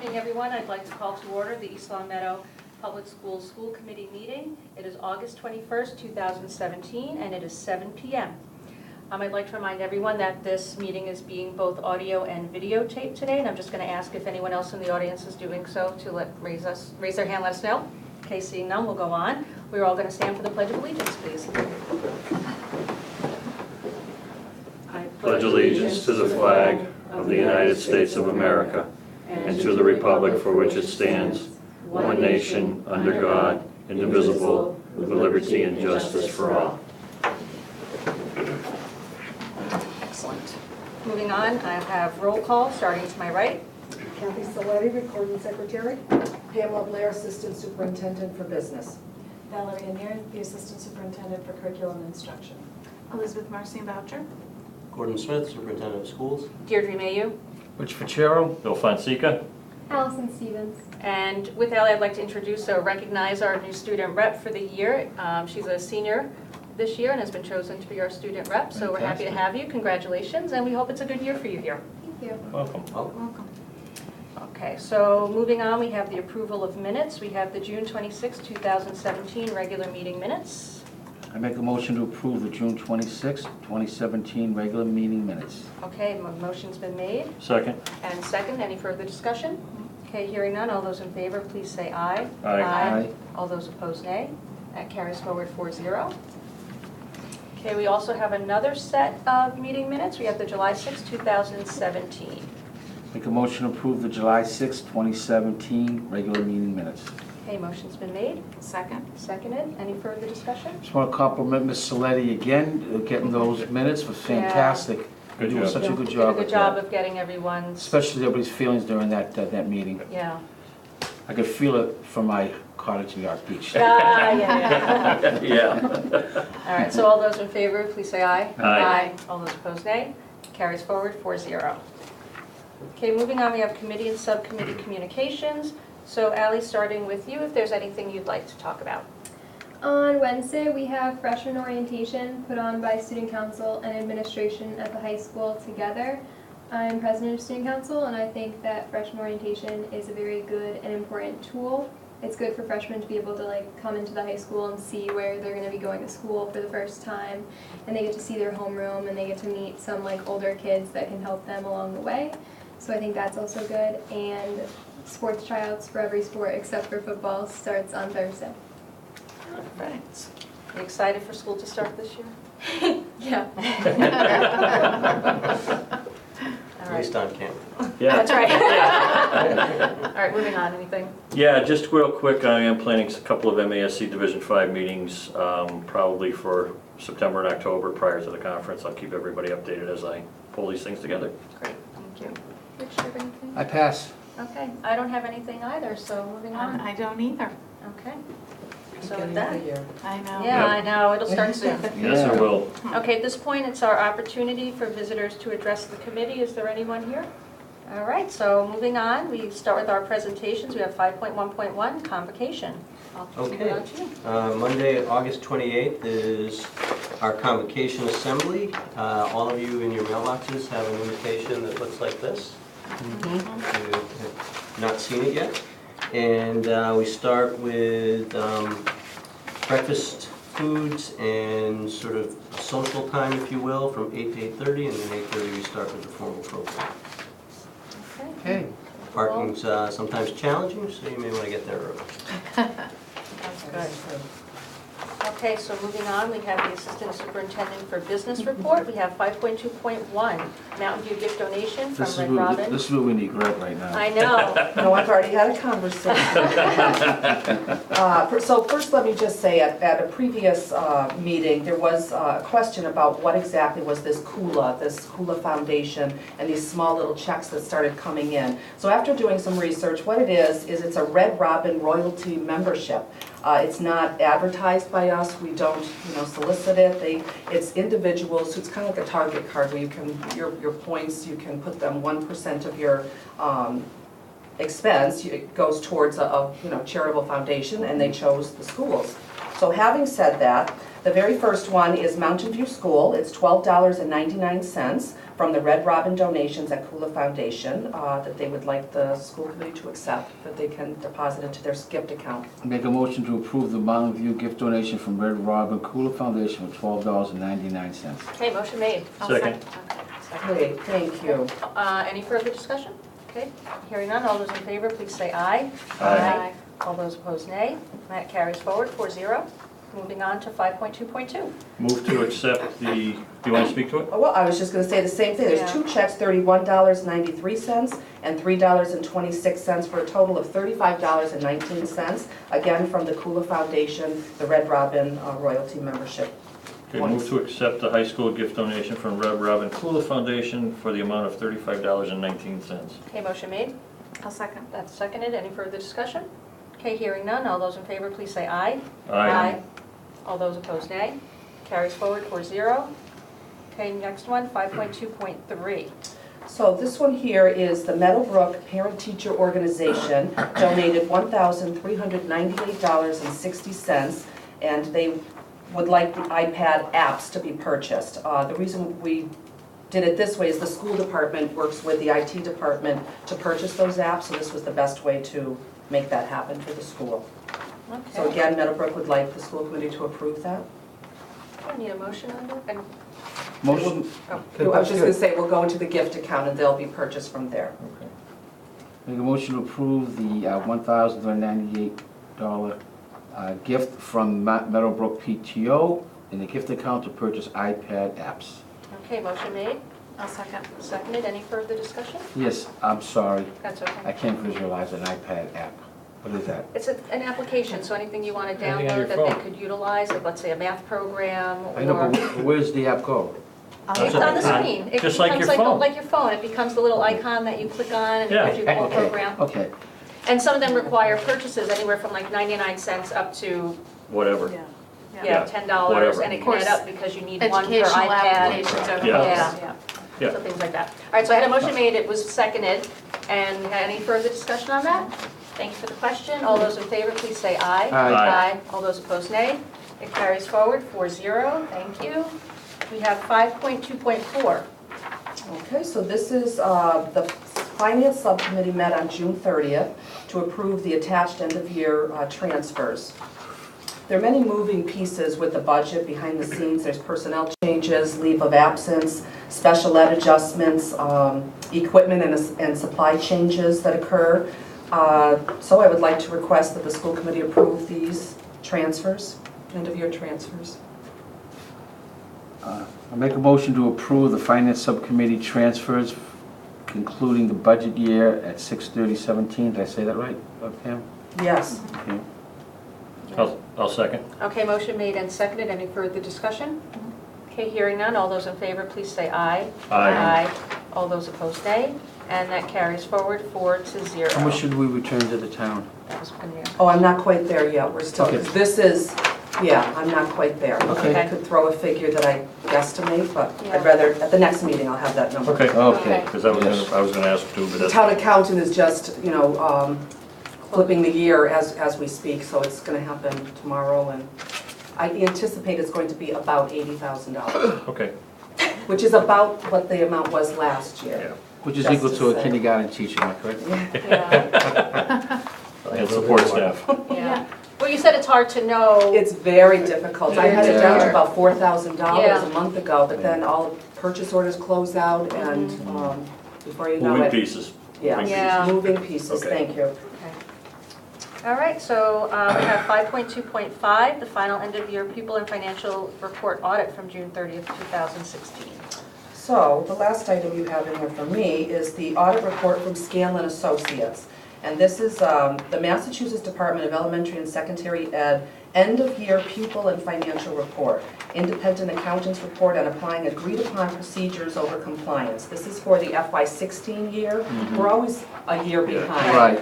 evening, everyone. I'd like to call to order the East Long Meadow Public Schools School Committee meeting. It is August 21st, 2017, and it is 7 p.m. I'd like to remind everyone that this meeting is being both audio and videotaped today, and I'm just going to ask if anyone else in the audience is doing so to raise their hand, let us know. Okay, seeing none, we'll go on. We're all going to stand for the Pledge of Allegiance, please. I Pledge allegiance to the flag of the United States of America and to the republic for which it stands, one nation, under God, indivisible, with liberty and justice for all. Excellent. Moving on, I have roll call, starting to my right. Kathy Saletti, Recording Secretary. Pamela Blair, Assistant Superintendent for Business. Valerie Amir, the Assistant Superintendent for Curriculum and Instruction. Elizabeth Marcin Boucher. Gordon Smith, Superintendent of Schools. Deirdre Mayu. Rich Ficero. Bill Fonseca. Allison Stevens. And with Allie, I'd like to introduce or recognize our new student rep for the year. She's a senior this year and has been chosen to be our student rep, so we're happy to have you. Congratulations, and we hope it's a good year for you here. Thank you. Welcome. Welcome. Okay, so moving on, we have the approval of minutes. We have the June 26, 2017 regular meeting minutes. I make a motion to approve the June 26, 2017 regular meeting minutes. Okay, motion's been made. Second. And second, any further discussion? Okay, hearing none, all those in favor, please say aye. Aye. Aye. All those opposed, nay. That carries forward 4-0. Okay, we also have another set of meeting minutes. We have the July 6, 2017. Make a motion to approve the July 6, 2017 regular meeting minutes. Okay, motion's been made. Second. Seconded. Any further discussion? Just want to compliment Ms. Saletti again. Getting those minutes was fantastic. Good You're doing job. such a good Did a job good with job that. of getting everyone's, Especially everybody's feelings during that meeting. yeah. I could feel it from my cottage in York Beach. Yeah. Yeah. All right, so all those in favor, please say aye. Aye. All those opposed, nay. Carries forward 4-0. Okay, moving on, we have committee and subcommittee communications. So Ally, starting with you, if there's anything you'd like to talk about. On Wednesday, we have freshman orientation put on by student council and administration at the high school together. I'm president of student council, and I think that freshman orientation is a very good and important tool. It's good for freshmen to be able to come into the high school and see where they're going to be going to school for the first time, and they get to see their homeroom, and they get to meet some older kids that can help them along the way. So I think that's also good. And sports tryouts for every sport except for football starts on Thursday. Perfect. Are you excited for school to start this year? Yeah. All At right. least on camera. Yeah. That's right. All right, moving on. Anything? Yeah, just real quick, I am planning a couple of MASC Division 5 meetings, probably for September and October prior to the conference. I'll keep everybody updated as I pull these things together. Great, thank you. Rich, you have anything? I pass. Okay, I don't have anything either, so moving on. I don't either. Okay. So Beginning with of that, the year. I know. yeah, I know, it'll start soon. Yes, I will. Okay, at this point, it's our opportunity for visitors to address the committee. Is there anyone here? All right, so moving on, we start with our presentations. We have 5.1.1, convocation. I'll give it Okay. on to you. Monday, August 28th is our convocation assembly. All of you in your mailboxes have an invitation that looks like this. If you have not seen it yet. And we start with breakfast foods and sort of social time, if you will, from 8 to 8:30, and then 8:30 we start with the formal program. Okay. Okay. Parking's sometimes challenging, so you may want to get there early. Sounds good. Okay, so moving on, we have the Assistant Superintendent for Business Report. We have 5.2.1, Mountain View gift donation from Red Robin. This is where we need Greg right now. I know. No, I've already had a conversation. So first, let me just say, at a previous meeting, there was a question about what exactly was this KULA Foundation, and these small little checks that started coming in. So after doing some research, what it is it's a Red Robin royalty membership. It's not advertised by us. We don't, solicit it. It's individuals. So it's kind of like a Target card where you can your points. You can put them 1% of your expense. It goes towards a charitable foundation, and they chose the schools. So having said that, The very first one is Mountain View School. It's $12.99 from the Red Robin donations at Kula Foundation that they would like the school committee to accept, that they can deposit into their gift account. Make a motion to approve the Mountain View gift donation from Red Robin Cooler Foundation for $12.99. Okay, motion made. Second. Second. Great, thank you. Any further discussion? Okay, hearing none, all those in favor, please say aye. Aye. All those opposed, nay. That carries forward 4-0. Moving on to 5.2.2. Move to accept the, do you want to speak to it? Well, I was just gonna say the same thing. There's Yeah. two checks, $31.93 and $3.26 for a total of $35.19. Again, from the Kula Foundation, the Red Robin royalty membership. Okay, move to accept the high school gift donation from Red Robin Kula Foundation for the amount of $35.19. Okay, motion made. I'll second. That's seconded. Any further discussion? Okay, hearing none, all those in favor, please say aye. All those opposed, nay. Carries forward 4-0. Okay, next one, 5.2.3. So this one here is the Meadowbrook Parent Teacher Organization donated $1,398.60, and they would like the iPad apps to be purchased. The reason we did it this way is the school department works with the IT department to purchase those apps, so this was the best way to make that happen for the school. So Okay. again, Meadowbrook would like the school committee to approve that. I need a motion on that? Motion, I was just gonna say, we'll go into the gift account and they'll be purchased from there. Okay. make a motion to approve the $1,098 gift from Meadowbrook PTO in the gift account to purchase iPad apps. Okay, motion made. I'll second. Seconded. Any further discussion? Yes, I'm sorry, That's I okay. can't visualize an iPad app. What is that? It's an application, so anything you want to Anything on your download that they phone. could utilize, like let's say a math program or... I know, but where's the app go? It's on the screen. It Just like becomes your phone. Like your phone. It becomes the little icon that you click on and it Yeah. gives you the whole Okay, program. okay. And some of them require purchases anywhere from like 99 cents up to, Whatever. yeah, $10. whatever. And it Of can add course. up because you need one per Educational iPad. applications are. Yeah. Yeah. So things like that. All right, so I had a motion made, it was seconded. And any further discussion on that? Thank you for the question. All those in favor, please say aye. Aye. All those opposed, nay. It carries forward 4-0. Thank you. We have 5.2.4. Okay, so this is, the Finance Subcommittee met on June 30th to approve the attached end-of-year transfers. There are many moving pieces with the budget behind the scenes. There's personnel changes, leave of absence, special ed adjustments, equipment and supply changes that occur. So I would like to request that the school committee approve these transfers, end-of-year transfers. I make a motion to approve the Finance Subcommittee transfers concluding the budget year at 6/30/17. Did I say that right, Pam? Yes. Okay. I'll second. Okay, motion made and seconded. Any further discussion? Okay, hearing none. All those in favor, please say aye. Aye. All those opposed, nay. And that carries forward 4-0. How much should we return to the town? That was in there. Oh, I'm not quite there yet. We're still, Okay. 'cause this is, yeah, I'm not quite there. Okay. I could throw a figure that I guestimate, but Yeah. I'd rather, at the next meeting, I'll have that number. Okay. Okay. Because I was gonna ask too, but The that's, town accountant is just, flipping the year as we speak, so it's gonna happen tomorrow, and I anticipate it's going to be about $80,000, okay, which is about what the amount was last yeah. year. Which is Just equal to to a say. kindergarten teacher, am I correct? Yeah, And support staff. yeah. Well, you said it's hard to know. It's very difficult. I had it down to Yeah. about $4,000 Yeah. a month ago, but then all purchase orders closed out, and before you know Moving it, pieces. yeah, Moving Yeah. moving pieces, Okay. thank you. All right, so we have 5.2.5, the final end-of-year pupil and financial report audit from June 30th, 2016. So, the last item you have in here for me is the audit report from Scanlon Associates. And this is the Massachusetts Department of Elementary and Secondary Ed end-of-year pupil and financial report. Independent accountants report on applying agreed-upon procedures over compliance. This is for the FY16 year. We're always a year behind. Right.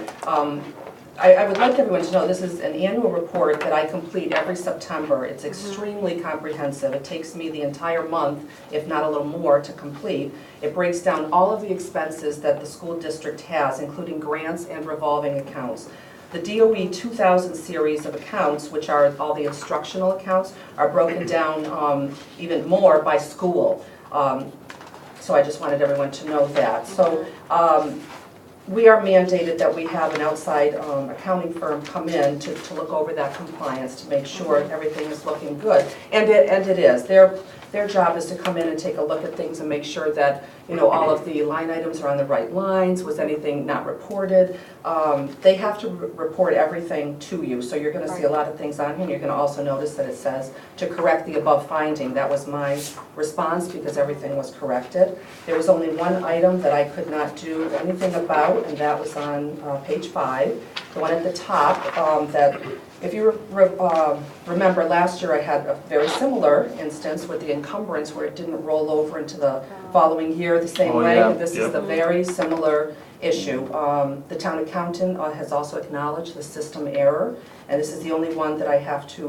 I would like everyone to know this is an annual report that I complete every September. It's extremely comprehensive. It takes me the entire month, if not a little more, to complete. It breaks down all of the expenses that the school district has, including grants and revolving accounts. The DOE 2000 series of accounts, which are all the instructional accounts, are broken down even more by school. So I just wanted everyone to know that. So we are mandated that we have an outside accounting firm come in to look over that compliance, to make sure everything is looking good. And it is. Their job is to come in and take a look at things and make sure that, you know, all of the line items are on the right lines, was anything not reported. They have to report everything to you, so you're gonna see a lot of things on here. You're gonna also notice that it says to correct the above finding. That was my response because everything was corrected. There was only one item that I could not do anything about, and that was on page 5. The one at the top, that if you remember last year I had a very similar instance with the encumbrance where it didn't roll over into the following year the same way. yeah. And this is the very similar issue. The town accountant has also acknowledged the system error, and this is the only one that I have to,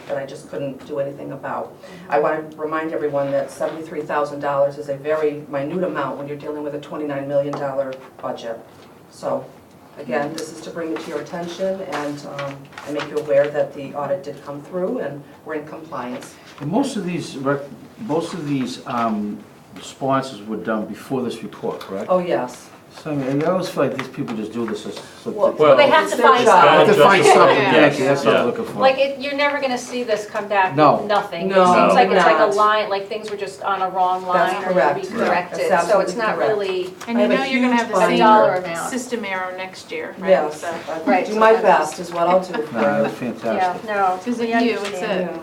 that I just couldn't do anything about. I want to remind everyone that $73,000 is a very minute amount when you're dealing with a $29 million budget. So, again, this is to bring it to your attention and make you aware that the audit did come through and we're in compliance. And most of these responses were done before this report, correct? Oh, yes. So, I mean, I always feel like these people just do this so Well, they have it's to their find job. I have to find something, Yeah. thank you, that's what Yeah. I'm looking for. Like, you're never gonna see this come back No. with nothing. No, It seems like it's like a not. line, like things were just on a wrong That's line or correct. to be Right. corrected. That's So it's absolutely not correct. really, And I you have a know you're gonna have huge the a binder. dollar same amount. system error next year, right? Yes, So- I Right, do so my that's- best is what I'll do. No, that's yeah, fantastic. no. Because we of you, it's understand. a, Yeah.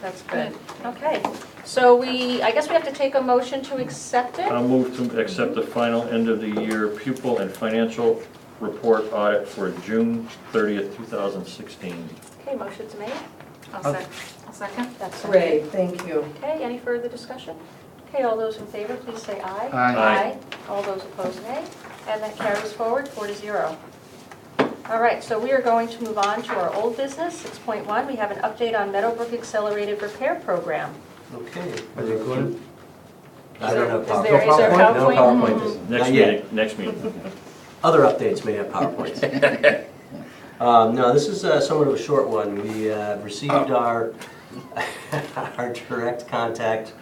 That's good. Okay, so I guess we have to take a motion to accept it? I'll move to accept the final end of the year pupil and financial report audit for June 30th, 2016. Okay, motion's made. I'll second. That's Great, thank you. Okay, any further discussion? Okay, all those in favor, please say aye. Aye. All those opposed, nay. And that carries forward 4-0. All right, so we are going to move on to our old business, 6.1. We have an update on Meadowbrook Accelerated Repair Program. Okay. Are you good? I don't know. Is there PowerPoint. No PowerPoint? PowerPoint. Next Not yet. meeting, next meeting. Other updates may have PowerPoints. No, this is somewhat of a short one. We received our direct contact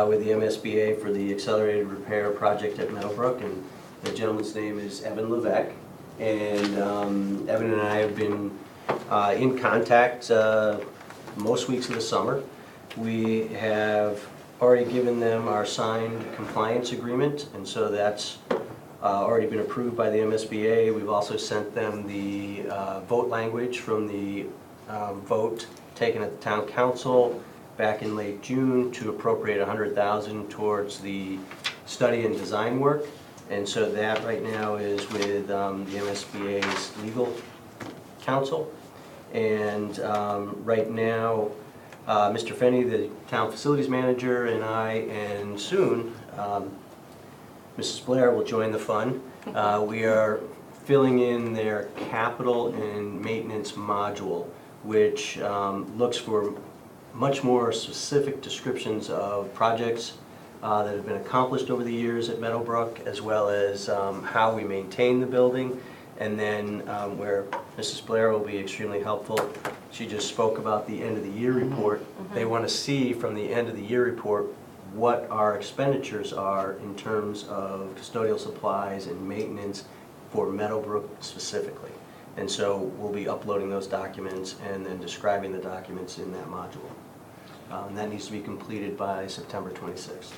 with the MSBA for the accelerated repair project at Meadowbrook, and the gentleman's name is Evan Levesque. And Evan and I have been in contact most weeks of the summer. We have already given them our signed compliance agreement, and so that's already been approved by the MSBA. We've also sent them the vote language from the vote taken at the town council back in late June to appropriate $100,000 towards the study and design work. And so that right now is with the MSBA's legal counsel. And right now, Mr. Fenney, the town facilities manager, and I, and soon, Mrs. Blair will join the fund. We are filling in their capital and maintenance module, which looks for much more specific descriptions of projects that have been accomplished over the years at Meadowbrook, as well as how we maintain the building. And then where Mrs. Blair will be extremely helpful, she just spoke about the end of the year report. They want to see from the end of the year report what our expenditures are in terms of custodial supplies and maintenance for Meadowbrook specifically. And so we'll be uploading those documents and then describing the documents in that module. That needs to be completed by September 26th.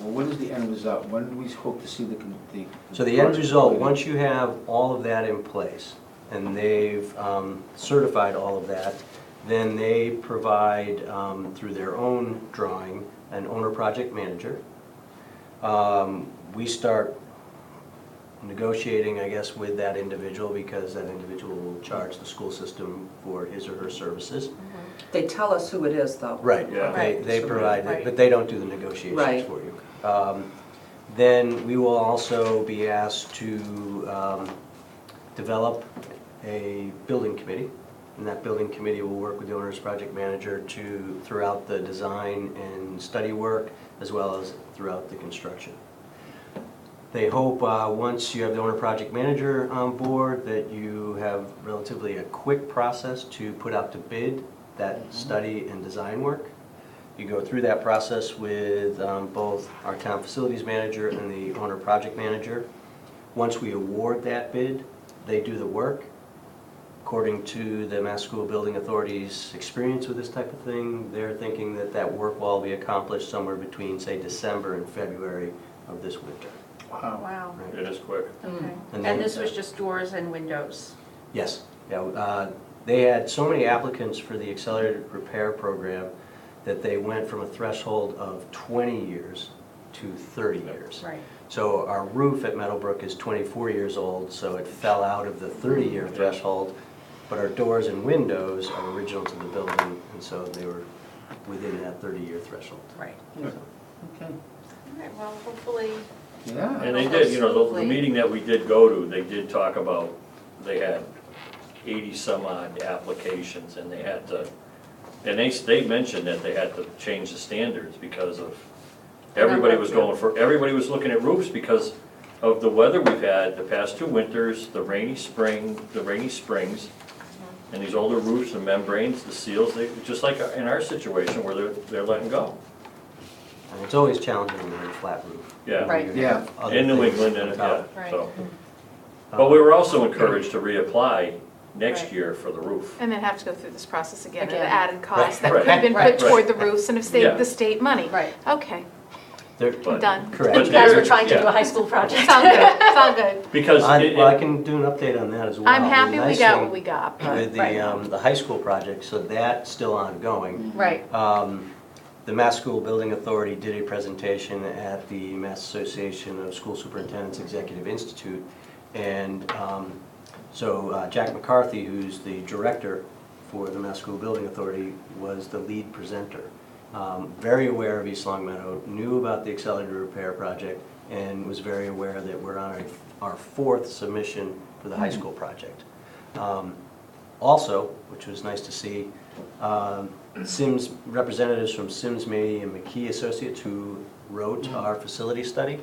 Well, when is the end result? When do we hope to see the? So the end result, once you have all of that in place, and they've certified all of that, then they provide, through their own drawing, an owner project manager. We start negotiating, I guess, with that individual, because that individual will charge the school system for his or her services. They tell us who it is, though. Right, Yeah. they provide Right. it, but they don't do the negotiations Right. for you. Then we will also be asked to develop a building committee, and that building committee will work with the owner's project manager throughout the design and study work, as well as throughout the construction. They hope, once you have the owner project manager on board, that you have relatively a quick process to put out to bid that study and design work. You go through that process with both our town facilities manager and the owner project manager. Once we award that bid, they do the work. According to the Mass School Building Authority's experience with this type of thing, they're thinking that that work will all be accomplished somewhere between, say, December and February of this winter. Wow. Wow, Right? It is quick. okay. And And then- this was just doors and windows? Yes, yeah, they had so many applicants for the accelerated repair program that they went from a threshold of 20 years to 30 years. Right. So our roof at Meadowbrook is 24 years old, so it fell out of the 30-year threshold. But our doors and windows are original to the building, and so they were within that 30-year threshold. Right. Okay. All right, well, hopefully, Yeah. And they did, you know, the meeting that we did go to, they did talk about, they had 80 some odd applications and they had to, and they mentioned that they had to change the standards because of, everybody was going for, everybody was looking at roofs because of the weather we've had the past 2 winters, the rainy springs, and these older roofs, the membranes, the seals, they, just like in our situation where they're letting go. And it's always challenging when you're a flat roof. Yeah. Right. You Yeah. have other In New things England, on and, top. yeah, Right. so. But we were also encouraged to reapply next year for the roof. And then have to go through this process again, at Again. the added cost that Right, could have been right, put toward the roofs and have Yeah. saved the state money. right. Okay, They're- But- done. Correct. But You guys there- were trying to do yeah. a high school project. It's all good, it's all good. Because Well, I it, can do an update on that as well. I'm The happy we nice got thing what we got, but With Right. the high school project, so that's still ongoing. Right, The Mass School Building Authority did a presentation at the Mass Association of School Superintendents Executive Institute. And so Jack McCarthy, who's the director for the Mass School Building Authority, was the lead presenter. Very aware of East Long Meadow, knew about the accelerated repair project, and was very aware that we're on our 4th submission for the high school project. Also, which was nice to see, Sims, representatives from Sims, Mady, and McKee Associates, who wrote our facility study,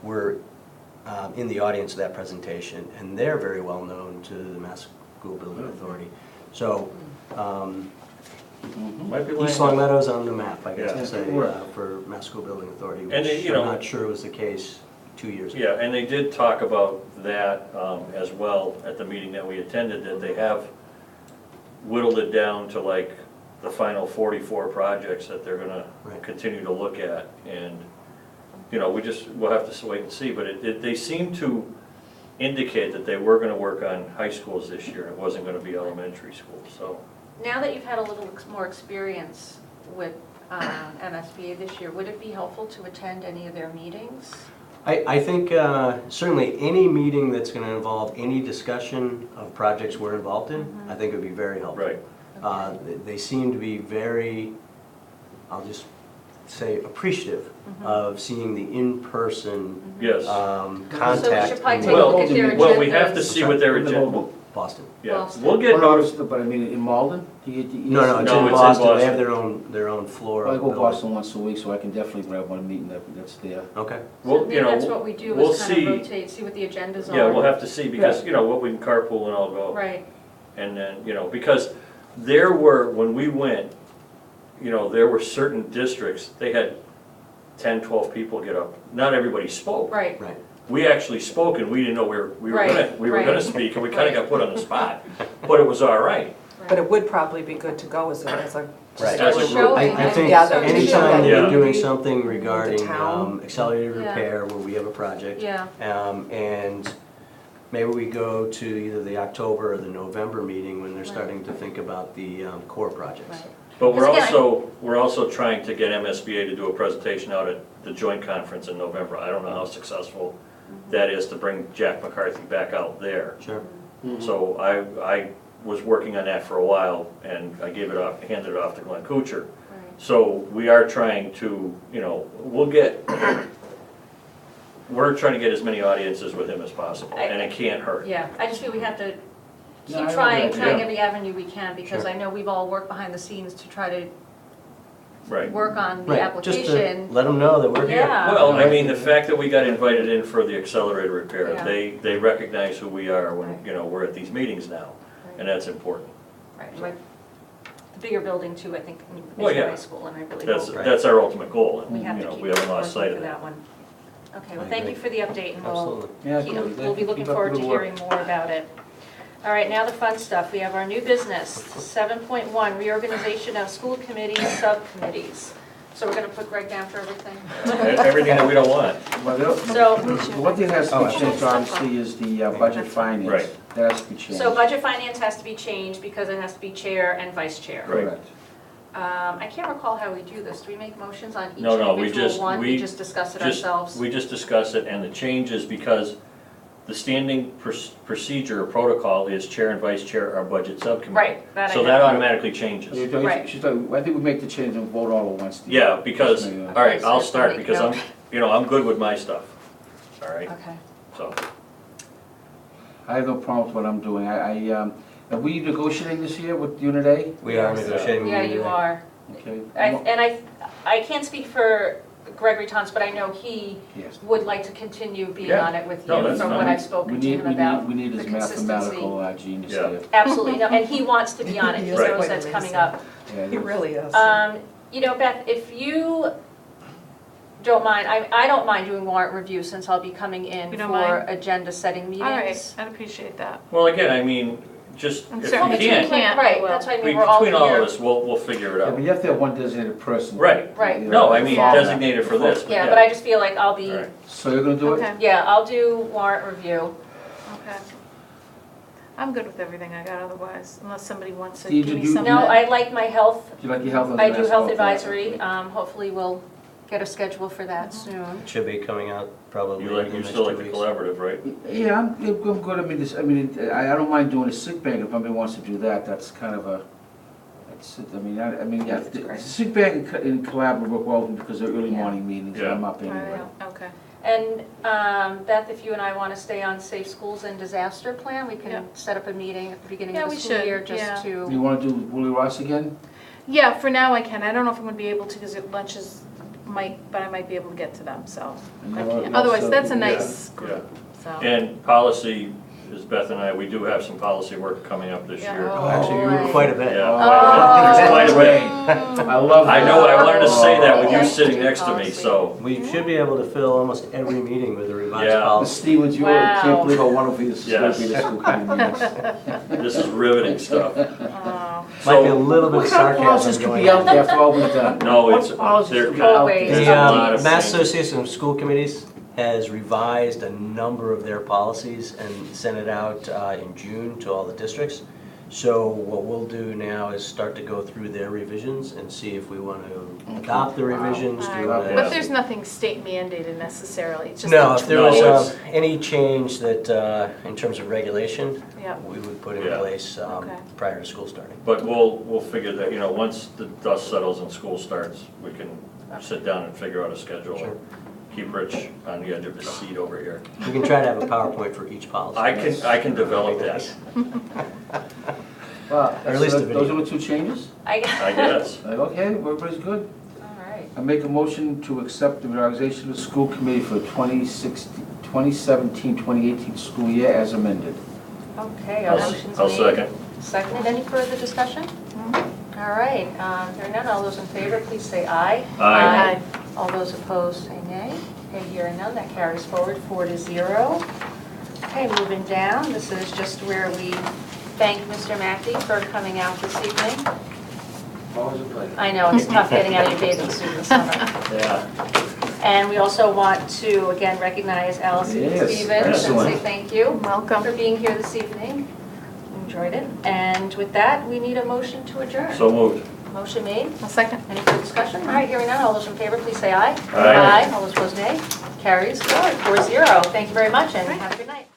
were in the audience of that presentation, and they're very well known to the Mass School Building Authority. So, might be East lying. Long Meadow's on the map, I guess Yeah. to say, Right. for Mass School Building Authority, And they, which you I'm know- not sure was the case 2 years ago. Yeah, and they did talk about that as well at the meeting that we attended, that they have whittled it down to like the final 44 projects that they're gonna Right. continue to look at. And, you know, we'll have to wait and see, but they seem to indicate that they were gonna work on high schools this year. It wasn't gonna be elementary schools, so. now that you've had a little more experience with MSBA this year, would it be helpful to attend any of their meetings? I think certainly any meeting that's going to involve any discussion of projects we're involved in, I think would be very helpful. Right. They seem to be very, I'll just say, appreciative of seeing the in-person Yes. contact. So we should probably in take a look at Well, their agendas. Well, we have to see what their agenda, Boston. yeah, Boston. we'll get Well, notice. no, but I mean, in Malden? Do you- No, it's No, in it's in Boston. They Boston. have their own floor. I of go building. Boston once a week, so I can definitely grab one meeting that's there. Okay. Well, So maybe you know, that's what we do, we'll is kind see. of rotate, see what the agendas are. Yeah, we'll have to see, because, you know, what we can carpool and all go. Right, And then, you know, because there were, when we went, you know, there were certain districts, they had 10, 12 people get up. Not everybody spoke. right, Right. We actually spoke and we didn't know we were Right, gonna right. speak, and we kinda got put on the spot. But it was all right. But it would probably be good to go as a Right. As a Show group. I think Together. anytime Yeah. we're doing something regarding town. accelerated Yeah. repair where we have a project, yeah, and maybe we go to either the October or the November meeting when they're starting to think about the core projects. right. But Because we're also trying to get MSBA to do a presentation out at the joint conference in November. I don't know how successful that is to bring Jack McCarthy back out there. Sure. So I was working on that for a while, and I handed it off to Glenn Kuchar. Right. So we are trying to, you know, we're trying to get as many audiences with him as possible, and it can't hurt. Yeah, I just feel we have to No, keep I know trying that, yeah. every avenue we can, because Sure. I know we've all worked behind the scenes to try to Right. work on the Right, just application. to let them know that we're here. Yeah. Well, I mean, the fact that we got invited in for the accelerated repair, Yeah. they recognize who we are when, Right. you know, we're at these meetings now, and that's important. Right, right. The bigger building too, I think, Well, is the yeah. high school, and I really That's, hope Right. that's our ultimate goal, we and, have you to know, keep we haven't working lost sight for of that. that one. Okay, well, I thank you agree. for the update, and Absolutely. Yeah, we'll be looking forward to hearing more about it. All right, now the fun stuff. We have our new business, 7.1, reorganization of school committee subcommittees. So we're going to put Greg down for everything? Everything that we don't want. Well, the So, one thing that has to Oh, be changed, obviously, is the budget finance. Right. That has to be changed. so budget finance has to be changed because it has to be chair and vice chair. Right. Correct. I can't recall how we do this. Do we make motions on each No, no, we individual just- one? we We just discuss it just- ourselves? We just discussed it, and the change is because the standing procedure or protocol is chair and vice chair are budget subcommittee. Right, that I So know. that automatically changes. Right. I think we make the change and vote all at once. Yeah, because, Just maybe, all right, Okay, so I'll just start, make because note. I'm good with my stuff, all right? Okay. So, I have no problem with what I'm doing. Are we negotiating this year with Unit A? We are Yes. negotiating. Yeah, you are. Okay. I can't speak for Gregory Tons, but I know he Yes. would like to continue being Yeah. on it with No, you, that's from fine. what I've We spoken to need, him about. we need his the consistency. mathematical genius Yeah. here. Absolutely, no, and he wants to be on it, He he is knows quite that's coming amazing. up. Yeah, He really is. You know, Beth, if you don't mind, I don't mind doing warrant review since I'll be coming in You don't for mind? agenda-setting All right, meetings. I'd appreciate that. well, again, I mean, just, I'm if certain you that you can't, can't. Right, well, that's what I mean, we're all between all of here. us, we'll figure it Yeah, out. but you have to have one designated person. Right. Right. You know, No, I mean Yeah. designated for this, Yeah, but I just feel like I'll be, All right. So you're gonna do it? Okay, yeah, I'll do warrant review. okay. I'm good with everything I got otherwise, unless somebody wants to Did give me you- something. No, I like my health, Do you like your health? I do health advisory. advisory, hopefully we'll get a schedule for that soon. It should be coming out probably You in like, the you next still 2 like the weeks. collaborative, right? Yeah, I'm good. I mean, I don't mind doing a sick bank if somebody wants to do that. That's kind of a, yeah, That's the great. sick bank and collaborative work well because they're early Yeah. morning meetings and Yeah. I'm up All anyway. right, okay. And Beth, if you and I want to stay on Safe Schools and Disaster Plan, we Yeah. can set up a meeting at the beginning Yeah, of the we school should, year yeah. just to, You wanna do Willie Ross again? Yeah, for now I can. I don't know if I'm gonna be able to, because lunches but I might be able to get to them, so. And I you can't. want- Otherwise, so- that's a yeah. nice Yeah. group, so. And policy, is Beth and I, we do have some policy work coming up this Yeah. year. Oh, Actually, you were boy. quite a bit. Yeah, Oh. there's quite a bit. I love that. I know, I wanted to say that with you Okay. sitting next to me, so, We should be able to fill almost every meeting with a revised Yeah. The policy. Stevens, you Wow. can't believe how wonderful this is gonna be, Yes. this school committee meetings. this is riveting stuff. Oh. Might be a So, little bit What of kind of policies sarcasm could going be on. out there after all we've done? No, What it's- policies they're could be out Always. there? There's The a lot of Mass things. Association of School Committees has revised a number of their policies and sent it out in June to all the districts. So what we'll do now is start to go through their revisions and see if we want to adopt the revisions. All do right. a- But there's nothing state mandated necessarily, it's just. No, a if there No, was it's- any change that, in terms of regulation, Yeah, we would put in Yeah. place Okay. prior to school starting. but we'll figure that, you know, once the dust settles and school starts, we can sit down and figure out a schedule. Sure. Keep Rich on the edge of his seat over here. We can try to have a PowerPoint for each policy. I can develop that, Well, Or at least so a those video. are the two changes? I guess. Like, okay, everybody's good. all right. I make a motion to accept the reorganization of the school committee for 2017-2018 school year as amended. Okay, our motion's I'll made. second. Seconded, any further discussion? All right, hearing none, all those in favor, please say aye. Aye. All those opposed, say nay. Okay, hearing none, that carries forward 4-0. Okay, moving down, this is just where we thank Mr. Mackey for coming out this evening. Always a pleasure. I know, it's tough getting out of your bathing suit in the summer. Yeah. And we also want to, again, recognize Allison Yes, Stevens and say excellent. thank you welcome. for being here this evening. Enjoyed it. And with that, we need a motion to adjourn. So moved. Motion made. A second. Any further discussion? All right, hearing none, all those in favor, please say aye. Aye. All those opposed, nay. Carries forward, 4-0. Thank you very much, and have a good night.